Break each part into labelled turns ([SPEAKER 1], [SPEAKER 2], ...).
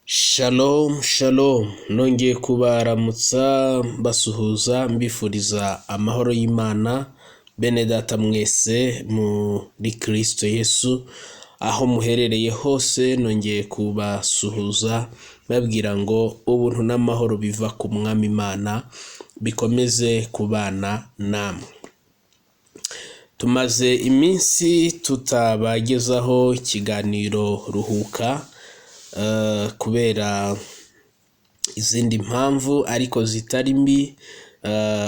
[SPEAKER 1] Shalom, shalom, nongeye kubaramutsa basuhuza mbifuriza amahoro y'Imana, bene data mwese muri Kristo Yesu, aho muherereye hose nongeye kubasuhuza babwira ngo ubuntu n'amahoro biva ku Mwami Imana bikomeze kubana namwe. Tumaze iminsi tutabagezaho ikiganiro ruhuka kubera izindi mpamvu ariko zitari mbi,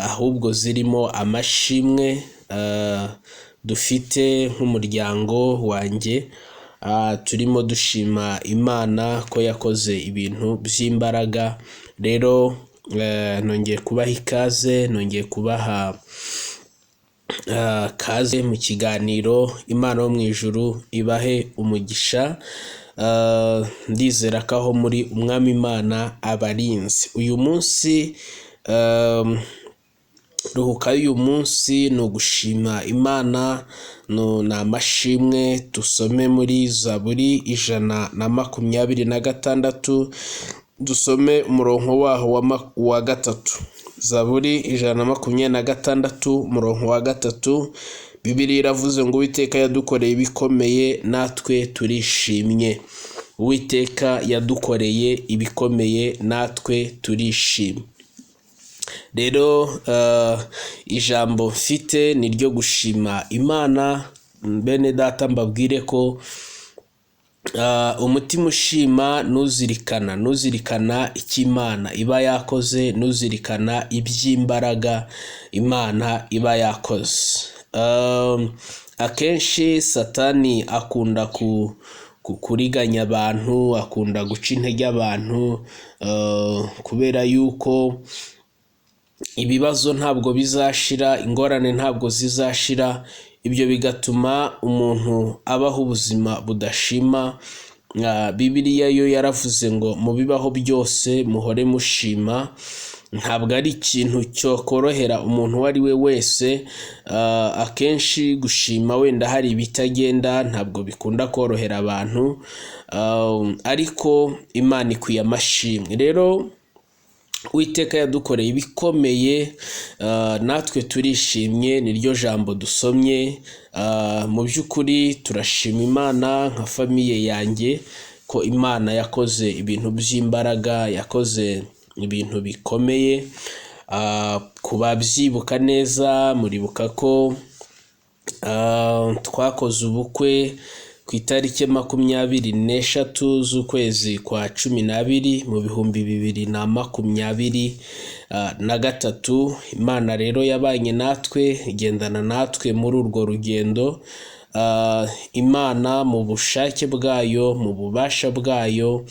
[SPEAKER 1] ahubwo zirimo amashimwe dufite nk'umuryango wanjye. Turimo dushima Imana ko yakoze ibintu by'imbaraga. Rero nongeye kubaha ikaze, nongeye kubaha kaze mu kiganiro. Imana yo mu ijuru ibahe umugisha. Ndizera ko aho muri Umwami Imana abarinzi. Uyu munsi ruhuka y'uyu munsi ni ugushima Imana, ni amashimwe. Dusome muri Zaburi 126, dusome umurongo waho wa gatatu. Zaburi 126 umurongo wa gatatu. Bibiliya iravuze ngo Uwiteka yadukoreye ibikomeye natwe turishimye. Uwiteka yadukoreye ibikomeye natwe turishimye. Rero ijambo mfite ni ryo gushima Imana. Bene data mbabwire ko umutima ushima nuzirikana icyo Imana iba yakoze, nuzirikana iby'imbaraga Imana iba yakoze. Akenshi Satani akunda kuriganya abantu, akunda guca intege abantu, kubera yuko ibibazo ntabwo bizashira, ingorane ntabwo zizashira. Ibyo bigatuma umuntu abaho ubuzima budashima. Bibiliya yo yaravuze ngo mu bibaho byose muhore mushima. Ntabwo ari ikintu cyo korohera umuntu uwo ari we wese. Akenshi gushima wenda hari ibitagenda, ntabwo bikunda korohera abantu, ariko Imana ikwiye amashimwe. Rero Uwiteka yadukoreye ibikomeye natwe turishimye, niryo jambo dusomye. Mu by'ukuri turashima Imana nka famiye yanjye ko Imana yakoze ibintu by'imbaraga, yakoze ibintu bikomeye. Kubabyibuka neza muribuka ko twakoze ubukwe ku itariki 23 z'ukwezi kwa 12 mu 2023. Imana rero yabanye natwe, igendana natwe muri urwo rugendo. Imana mu bushake bwayo, mu bubasha bwayo,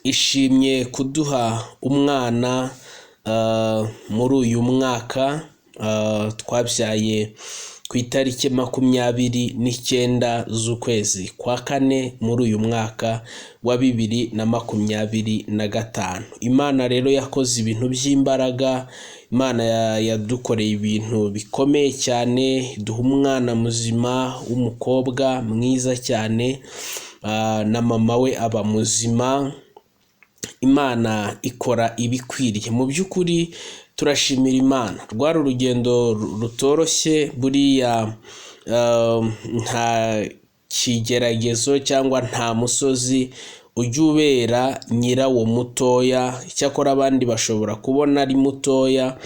[SPEAKER 1] ishimye kuduha umwana muri uyu mwaka. Twabyaye ku itariki 29 z'ukwezi kwa 4 muri uyu mwaka wa 2025. Imana rero yakoze ibintu by'imbaraga. Imana yadukoreye ibintu bikomeye cyane, duha umwana muzima w'umukobwa mwiza cyane, na mama we aba muzima. Imana ikora ibikwiriye. Mu by'ukuri turashimira Imana. Rwari urugendo rutoroshye, buriya nta kigeragezo cyangwa nta musozi ujya ubera nyirawo mutoya. Icyakora abandi bashobora kubona ari mutoya,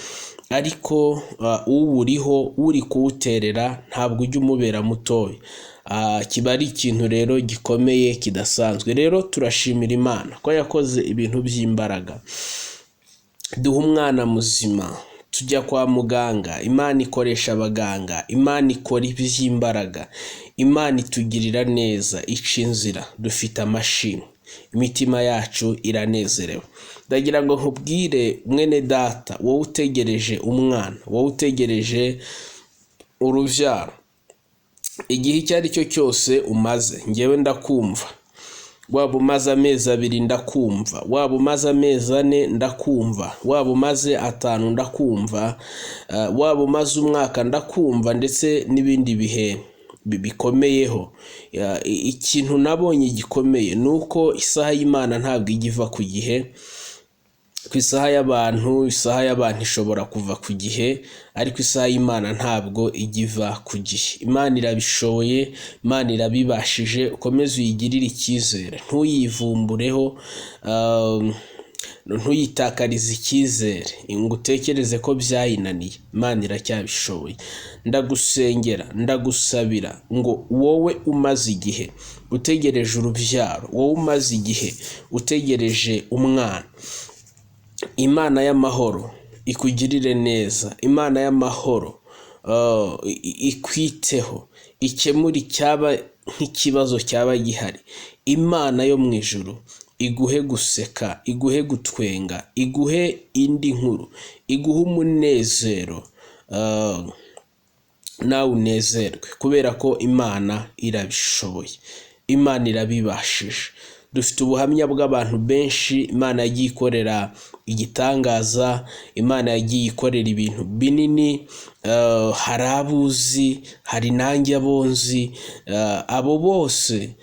[SPEAKER 1] ariko uwuriho, uri kuwuterera ntabwo ujya umubera mutoya. Kiba ari ikintu rero gikomeye kidasanzwe. Rero turashimira Imana ko yakoze ibintu by'imbaraga. Duha umwana muzima, tujya kwa muganga, Imana ikoresha abaganga, Imana ikora iby'imbaraga, Imana itugirira neza, ica inzira. Dufite amashimwe, imitima yacu iranezerewe. Ndagira ngo nkubwire mwene data, wowe utegereje umwana, wowe utegereje urubyaro, igihe icyo ari cyo cyose umaze, njyewe ndakumva. Waba umaze amezi 2 ndakumva, waba umaze amezi 4 ndakumva, waba umaze 5 ndakumva, waba umaze umwaka ndakumva, ndetse n'ibindi bihe bikomeyeho. Ikintu nabonye gikomeye nuko isaha y'Imana ntabwo igiva ku gihe. Ku isaha y'abantu ishobora kuva ku gihe, ariko isaha y'Imana ntabwo igiva ku gihe. Imana irabishoboye, Imana irabibashije. Ukomeze uyigirire icyizere, ntuyivumbureho, ntuyitakarize icyizere ngo utekereze ko byayinaniye. Imana iracyabishoboye. Ndagusengera, ndagusabira ngo wowe umaze igihe utegereje urubyaro, wowe umaze igihe utegereje umwana, Imana y'amahoro ikugirire neza. Imana y'amahoro ikwiteho, ikemura icyaba nk'ikibazo cyaba gihari. Imana yo mu ijuru iguhe guseka, iguhe gutwenga, iguhe indi nkuru, iguhe umunezero, nawe unezerwe, kubera ko Imana irabishoboye, Imana irabibashije. Dufite ubuhamya bw'abantu benshi Imana yagiye ikorera igitangaza, Imana yagiye ikorera ibintu binini. Hari abuzi, hari nanjye abonzi, abo bose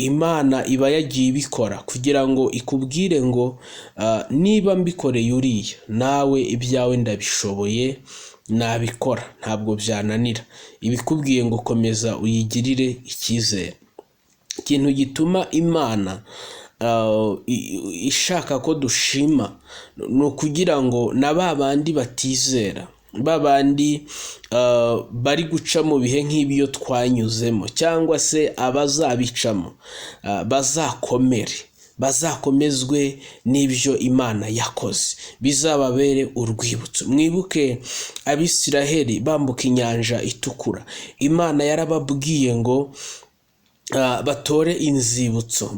[SPEAKER 1] Imana iba yagiye ibikora kugira ngo ikubwire ngo niba mbikoreye uriya, nawe ibyawe ndabishoboye, nabikora, ntabwo byananira. Ibikubwiye ngo komeza uyigirire icyizere. Ikintu gituma Imana ishaka ko dushima ni ukugira ngo na ba bandi batizera, ba bandi bari guca mu bihe nk'ibyo twanyuzemo, cyangwa se abazabicamo, bazakomezwe n'ibyo Imana yakoze, bizababere urwibutso. Mwibuke Abisiraheli bambuka inyanja itukura, Imana yarababwiye ngo batore inzibutso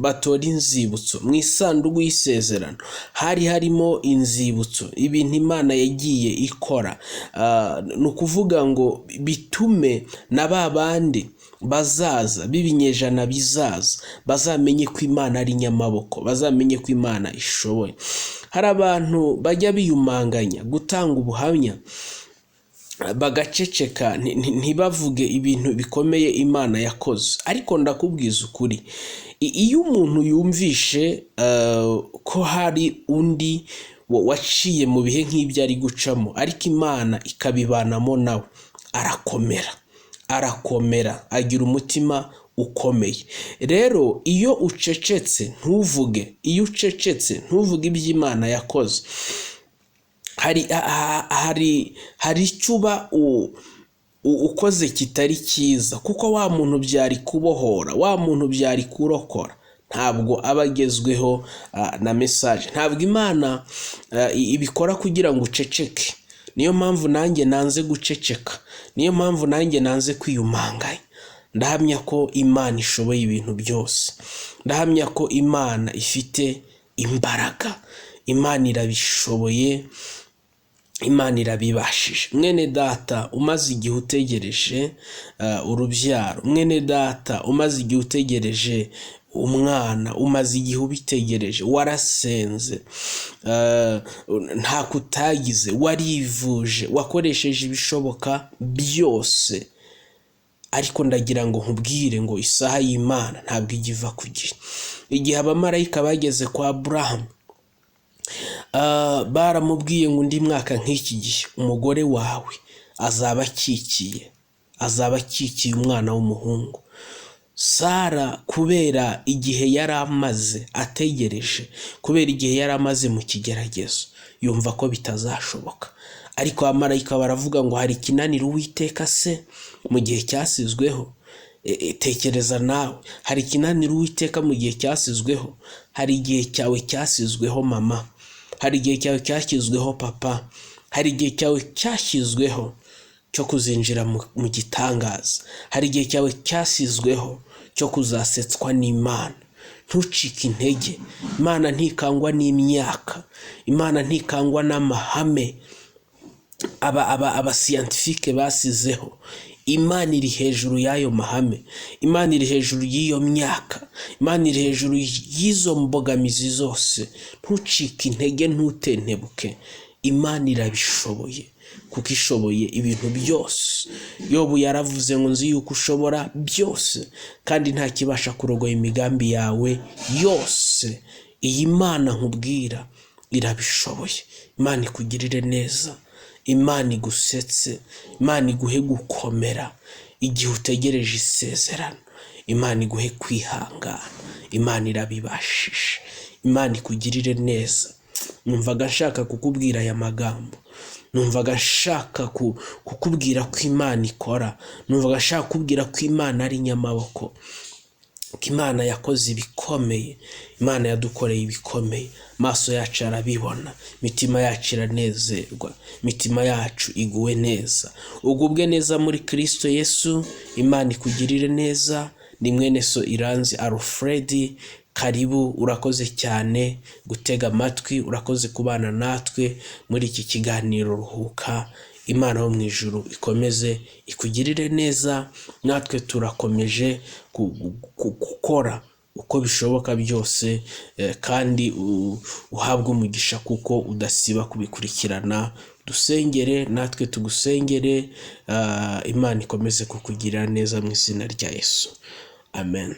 [SPEAKER 1] mu isanduku y'isezerano. Hari harimo inzibutso, ibintu Imana yagiye ikora, ni ukuvuga ngo bitume na ba bandi bazaza b'ibinyejana bizaza bazamenye ko Imana ari nyamaboko, bazamenye ko Imana ishoboye. Hari abantu bajya biyumanganya gutanga ubuhamya bagaceceka, ntibavuge ibintu bikomeye Imana yakoze. Ariko ndakubwiza ukuri, iyo umuntu yumvishe ko hari undi waciye mu bihe nk'ibyo ari gucamo, ariko Imana ikabibanamo nawe, arakomera, agira umutima ukomeye. Rero iyo ucecetse ntuvuge ibyo Imana yakoze, hari icyo uba ukoze kitari cyiza, kuko wa muntu byari kubohora, wa muntu byari kurokora, ntabwo aba agezweho na mesaje. Ntabwo Imana ibikora kugira ngo uceceke. Niyo mpamvu nanjye nanze guceceka, niyo mpamvu nanjye nanze kwiyumanganya. Ndahamya ko Imana ishoboye ibintu byose, ndahamya ko Imana ifite imbaraga, Imana irabishoboye, Imana irabibashije. Mwene data umaze igihe utegereje urubyaro, mwene data umaze igihe utegereje umwana, umaze igihe ubitegereje, warasenze, nta kutagize, warivuje, wakoresheje ibishoboka byose, ariko ndagira ngo nkubwire ngo isaha y'Imana ntabwo igiva ku gihe. Igihe abamarayika bageze kwa Aburahamu, baramubwiye ngo undi mwaka nk'iki gihe umugore wawe azaba akikiye umwana w'umuhungu. Sara kubera igihe yari amaze ategereje, kubera igihe yari amaze mu kigeragezo, yumva ko bitazashoboka. Ariko abamarayika baravuga ngo hari ikinanira Uwiteka se mu gihe cyasizweho? Tekereza nawe, hari ikinanira Uwiteka mu gihe cyasizweho? Hari igihe cyawe cyasizweho mama, hari igihe cyawe cyashyizweho papa, hari igihe cyawe cyashyizweho cyo kuzinjira mu gitangaza, hari igihe cyawe cyasizweho cyo kuzasetswa n'Imana. Ntucike intege. Imana ntikangwa n'imyaka, Imana ntikangwa n'amahame abasiyantifike basizeho. Imana iri hejuru y'ayo mahame, Imana iri hejuru y'iyo myaka, Imana iri hejuru y'izo mbogamizi zose. Ntucike intege, ntutentebuke. Imana irabishoboye, kuko ishoboye ibintu byose. Yobu yaravuze ngo nzi yuko ushobora byose kandi nta kibasha kurogoya imigambi yawe yose. Iyi Mana nkubwira irabishoboye. Imana ikugirire neza, Imana igusetse, Imana iguhe gukomera igihe utegereje isezerano, Imana iguhe kwihangana, Imana irabibashisha, Imana ikugirire neza. Numvaga nshaka kukubwira aya magambo, numvaga nshaka kukubwira ko Imana ikora, numvaga nshaka kukubwira ko Imana ari nyamaboko, ko Imana yakoze ibikomeye, Imana yadukoreye ibikomeye. Maso yacu arabibona, mitima yacu iranezerwa, mitima yacu iguwe neza. Ugubwe neza muri Kristo Yesu, Imana ikugirire neza. Ni mwene So Iranzi Alfred. Karibu, urakoze cyane gutega amatwi, urakoze kubana natwe muri iki kiganiro Ruhuka. Imana yo mu ijuru ikomeze ikugirire neza. Natwe turakomeje gukora uko bishoboka byose, kandi uhabwe umugisha kuko udasiba kubikurikirana. Dusengere, natwe tugusengere. Imana ikomeze kukugirira neza mu izina rya Yesu. Amen.